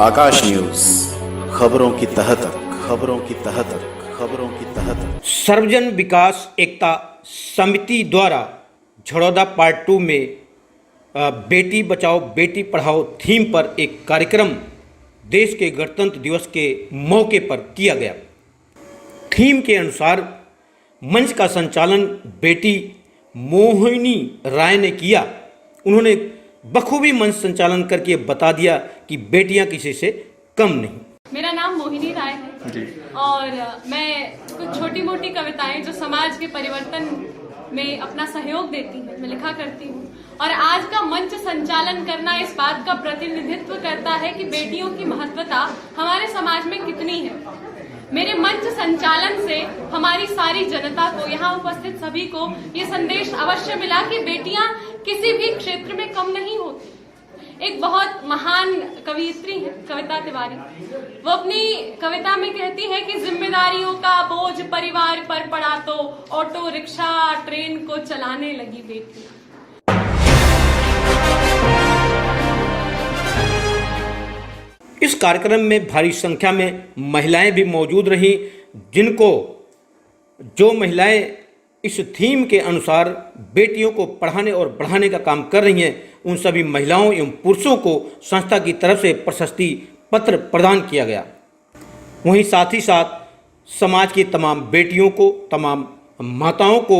आकाश news, खबरों की तह तक, खबरों की तह तक, खबरों की तह तक। सर्वजन विकास एकता समिति द्वारा झड़ौदा पार्ट 2 में बेटी बचाओ बेटी पढ़ाओ थीम पर एक कार्यक्रम देश के गणतंत्र दिवस के मौके पर किया गया। थीम के अनुसार मंच का संचालन बेटी मोहिनी राय ने किया। उन्होंने बखूबी मंच संचालन करके बता दिया कि बेटियां किसी से कम नहीं। मेरा नाम मोहिनी राय है जी। और मैं कुछ छोटी मोटी कविताएं जो समाज के परिवर्तन में अपना सहयोग देती हैं, मैं लिखा करती हूँ। और आज का मंच संचालन करना इस बात का प्रतिनिधित्व करता है कि बेटियों की महत्वता हमारे समाज में कितनी है। मेरे मंच संचालन से हमारी सारी जनता को, यहाँ उपस्थित सभी को ये संदेश अवश्य मिला कि बेटियां किसी भी क्षेत्र में कम नहीं होती। एक बहुत महान कवियत्री है कविता तिवारी, वो अपनी कविता में कहती है कि जिम्मेदारियों का बोझ परिवार पर पड़ा तो ऑटो रिक्शा ट्रेन को चलाने लगी बेटियां। इस कार्यक्रम में भारी संख्या में महिलाएं भी मौजूद रहीं, जो महिलाएं इस थीम के अनुसार बेटियों को पढ़ाने और बढ़ाने का काम कर रही हैं, उन सभी महिलाओं एवं पुरुषों को संस्था की तरफ से प्रशस्ति पत्र प्रदान किया गया। वहीं साथ ही साथ समाज की तमाम बेटियों को, तमाम माताओं को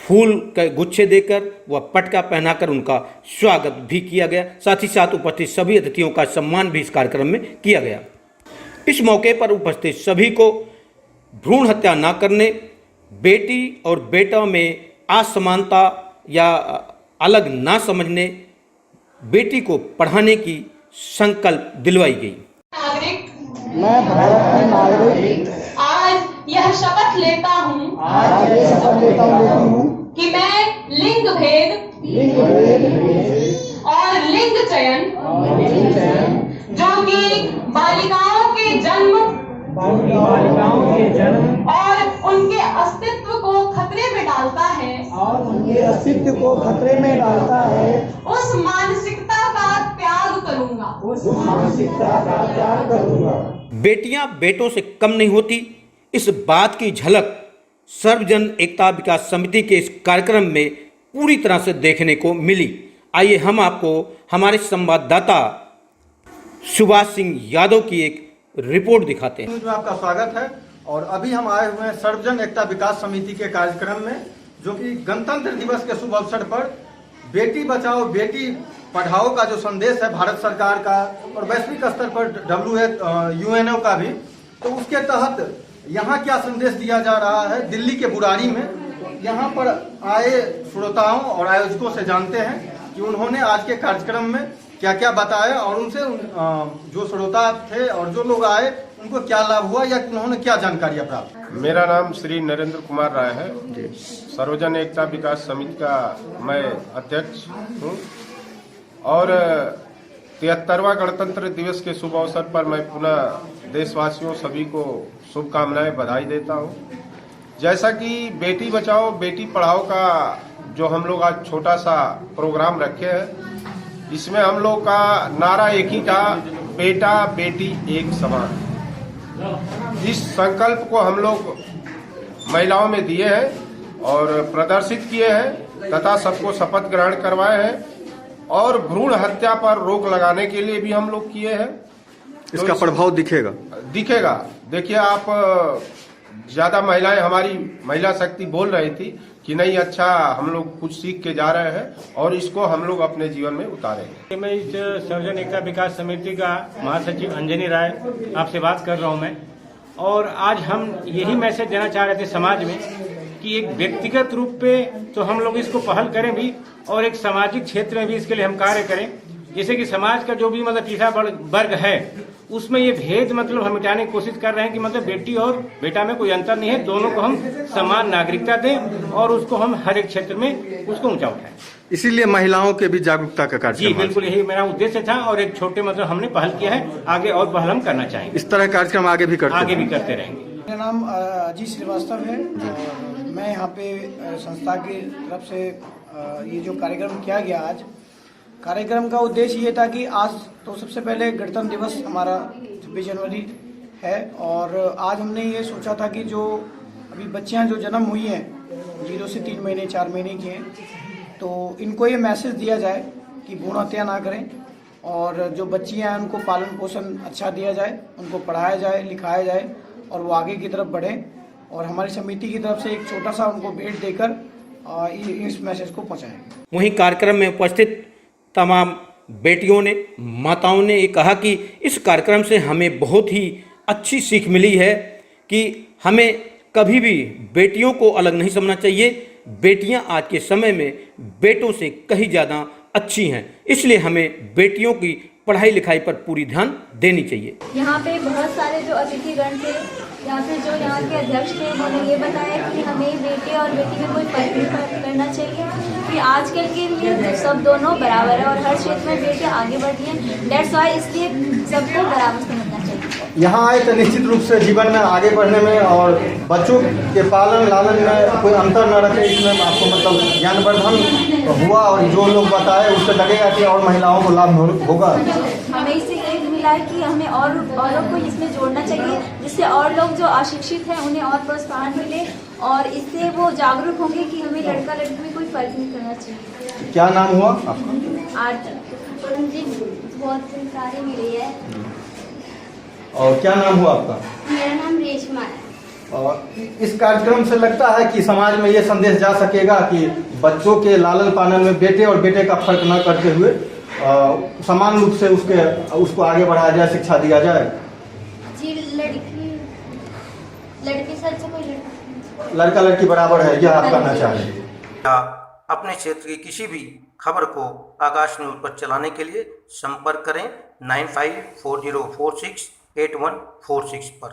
फूल के गुच्छे देकर व पटका पहनाकर उनका स्वागत भी किया गया। साथ ही साथ उपस्थित सभी अतिथियों का सम्मान भी इस कार्यक्रम में किया गया। इस मौके पर उपस्थित सभी को भ्रूण हत्या न करने, बेटी और बेटा में असमानता या अलग न समझने, बेटी को पढ़ाने की संकल्प दिलवाई गई। मैं भारत का नागरिक आज यह शपथ लेता हूँ कि मैं लिंग भेद और लिंग चयन जो कि बालिकाओं के जन्म और उनके अस्तित्व को खतरे में डालता है, उस मानसिकता का त्याग करूंगा। बेटियां बेटों से कम नहीं होती, इस बात की झलक सर्वजन एकता विकास समिति के इस कार्यक्रम में पूरी तरह से देखने को मिली। आइए हम आपको हमारे संवाददाता सुभाष सिंह यादव की एक रिपोर्ट दिखाते हैं। में आपका स्वागत है। और अभी हम आए हुए हैं सर्वजन एकता विकास समिति के कार्यक्रम में, जो कि गणतंत्र दिवस के शुभ अवसर पर बेटी बचाओ बेटी पढ़ाओ का जो संदेश है भारत सरकार का और वैश्विक स्तर पर यूएनओ का भी, तो उसके तहत यहाँ क्या संदेश दिया जा रहा है दिल्ली के बुराड़ी में। यहाँ पर आए श्रोताओं और आयोजकों से जानते हैं कि उन्होंने आज के कार्यक्रम में क्या क्या बताया और उनसे जो श्रोता थे और जो लोग आए उनको क्या लाभ हुआ या उन्होंने क्या जानकारियां प्राप्त। मेरा नाम श्री नरेंद्र कुमार राय है। सर्वजन एकता विकास समिति का मैं अध्यक्ष हूँ और 73वां गणतंत्र दिवस के शुभ अवसर पर मैं पुनः देशवासियों सभी को शुभकामनाएं बधाई देता हूँ। जैसा कि बेटी बचाओ बेटी पढ़ाओ का जो हम लोग आज छोटा सा प्रोग्राम रखे हैं, इसमें हम लोग का नारा एक ही था, बेटा बेटी एक समान। इस संकल्प को हम लोग महिलाओं में दिए हैं और प्रदर्शित किए हैं तथा सबको शपथ ग्रहण करवाए हैं और भ्रूण हत्या पर रोक लगाने के लिए भी हम लोग किए हैं। इसका प्रभाव दिखेगा। देखिए, आप ज्यादा महिलाएं, हमारी महिला शक्ति बोल रही थी कि नहीं, अच्छा हम लोग कुछ सीख के जा रहे हैं और इसको हम लोग अपने जीवन में उतारेंगे। मैं इस सर्वजन एकता विकास समिति का महासचिव अंजनी राय आपसे बात कर रहा हूं मैं। और आज हम यही मैसेज देना चाह रहे थे समाज में कि एक व्यक्तिगत रूप पे तो हम लोग इसको पहल करें भी और एक सामाजिक क्षेत्र में भी इसके लिए हम कार्य करें। जैसे कि समाज का जो भी पिछड़ा वर्ग है उसमें ये भेद हम मिटाने की कोशिश कर रहे हैं कि बेटी और बेटा में कोई अंतर नहीं है, दोनों को हम समान नागरिकता दें और उसको हम हर एक क्षेत्र में उसको ऊंचा उठाएं। इसीलिए महिलाओं के भी जागरूकता का कार्यक्रम। जी बिल्कुल, यही मेरा उद्देश्य था और एक छोटे हमने पहल किया है, आगे और पहल हम करना चाहेंगे। इस तरह कार्यक्रम आगे भी करते रहेंगे। मेरा नाम अजीत श्रीवास्तव है। मैं यहाँ पे संस्था की तरफ से ये जो कार्यक्रम किया गया आज, कार्यक्रम का उद्देश्य ये था कि आज तो सबसे पहले गणतंत्र दिवस हमारा 26 जनवरी है, और आज हमने ये सोचा था कि जो अभी बच्चियां जो जन्म हुई हैं 0 से 3 महीने 4 महीने की हैं, तो इनको ये मैसेज दिया जाए कि भ्रूण हत्या ना करें, और जो बच्चियां हैं उनको पालन पोषण अच्छा दिया जाए, उनको पढ़ाया जाए, लिखाया जाए और वो आगे की तरफ बढ़ें। और हमारी समिति की तरफ से एक छोटा सा उनको भेंट देकर इस मैसेज को पहुंचाएं। वहीं कार्यक्रम में उपस्थित तमाम बेटियों ने, माताओं ने ये कहा कि इस कार्यक्रम से हमें बहुत ही अच्छी सीख मिली है कि हमें कभी भी बेटियों को अलग नहीं समझना चाहिए। बेटियां आज के समय में बेटों से कहीं ज़्यादा अच्छी हैं, इसलिए हमें बेटियों की पढ़ाई लिखाई पर पूरी ध्यान देनी चाहिए। यहाँ पे बहुत सारे जो अतिथिगण थे, यहाँ पे जो यहाँ के अध्यक्ष थे, उन्होंने ये बताया कि हमें बेटे और बेटी में कोई फर्क नहीं करना चाहिए, कि आजकल के लिए सब दोनों बराबर है और हर क्षेत्र में बेटे आगे बढ़ रही हैं। डेट्स वाई इसलिए सबको बराबर समझना चाहिए। यहाँ आए तो निश्चित रूप से जीवन में आगे बढ़ने में और बच्चों के पालन लालन में कोई अंतर न रखे, इसमें आपको मतलब ज्ञानवर्धन हुआ, और जो लोग बताए उससे लगेगा कि और महिलाओं को लाभ होगा। हमें इससे ये मिला है कि हमें औरों को इसमें जोड़ना चाहिए, जिससे और लोग जो अशिक्षित हैं उन्हें और प्रोत्साहन मिले, और इससे वो जागरूक होंगे कि हमें लड़का लड़की में कोई फर्क नहीं करना चाहिए। क्या नाम हुआ आपका? आज मुझे बहुत जानकारी मिली है। और क्या नाम हुआ आपका? मेरा नाम रेशमा है। और इस कार्यक्रम से लगता है कि समाज में ये संदेश जा सकेगा कि बच्चों के लालन पालन में बेटे और बेटे का फर्क न करते हुए समान रूप से उसको आगे बढ़ाया जाए, शिक्षा दिया जाए। जी, लड़की सच से कोई लड़का लड़की बराबर है, यह आप कहना चाह रहे हैं। अपने क्षेत्र की किसी भी खबर को आकाश न्यूज पर चलाने के लिए संपर्क करें 9540468146 पर।